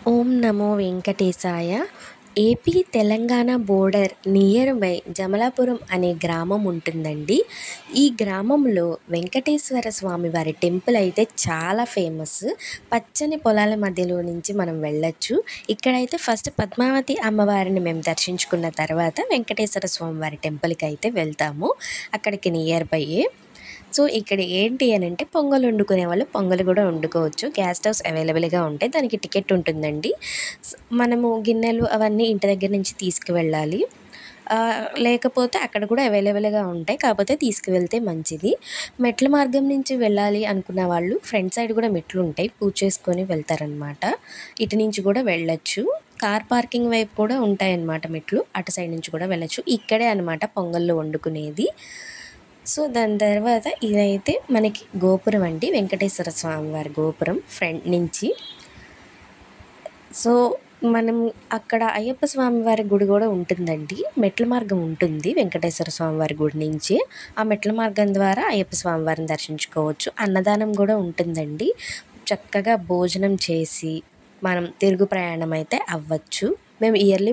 Om Namo Venkatesaya. AP Telangana border near by Jamalapuram అనే గ్రామం ఉంటుందండి. ఈ గ్రామంలో వెంకటేశ్వర స్వామి వారి టెంపుల్ అయితే చాలా ఫేమస్. పచ్చని పొలాల మధ్యలో నుంచి మనం వెళ్ళొచ్చు. ఇక్కడైతే ఫస్ట్ పద్మావతి అమ్మవారిని మేము దర్శించుకున్న తర్వాత వెంకటేశ్వర స్వామి వారి టెంపుల్కి అయితే వెళ్తాము. అక్కడికి నియర్ బైయే. సో ఇక్కడ ఏంటి అని అంటే పొంగల్ వండుకునే వాళ్ళు పొంగల్ కూడా వండుకోవచ్చు. గ్యాస్ స్టవ్స్ అవైలబుల్గా ఉంటాయి. దానికి టికెట్ ఉంటుందండి. మనము గిన్నెలు అవన్నీ ఇంటి దగ్గర నుంచి తీసుకువెళ్ళాలి. లేకపోతే అక్కడ కూడా అవైలబుల్గా ఉంటాయి. కాకపోతే తీసుకువెళ్తే మంచిది. మెట్ల మార్గం నుంచి వెళ్ళాలి అనుకున్న వాళ్ళు ఫ్రంట్ సైడ్ కూడా మెట్లు ఉంటాయి. పూజ చేసుకొని వెళ్తారనమాట. ఇటు నుంచి కూడా వెళ్ళొచ్చు. కార్ పార్కింగ్ వైపు కూడా ఉంటాయన్నమాట మెట్లు. అటు సైడ్ నుంచి కూడా వెళ్ళొచ్చు. ఇక్కడే అనమాట పొంగళ్ళు వండుకునేది. సో దాని తర్వాత ఇదైతే మనకి గోపురం అండి, వెంకటేశ్వర స్వామి వారి గోపురం ఫ్రంట్ నుంచి. సో మనం అక్కడ అయ్యప్ప స్వామి వారి గుడి కూడా ఉంటుందండి. మెట్ల మార్గం ఉంటుంది వెంకటేశ్వర స్వామి వారి గుడి నుంచి. ఆ మెట్ల మార్గం ద్వారా అయ్యప్ప స్వామి వారిని దర్శించుకోవచ్చు. అన్నదానం కూడా ఉంటుందండి. చక్కగా భోజనం చేసి మనం తిరుగు ప్రయాణం అయితే అవ్వచ్చు. మేము ఇయర్లీ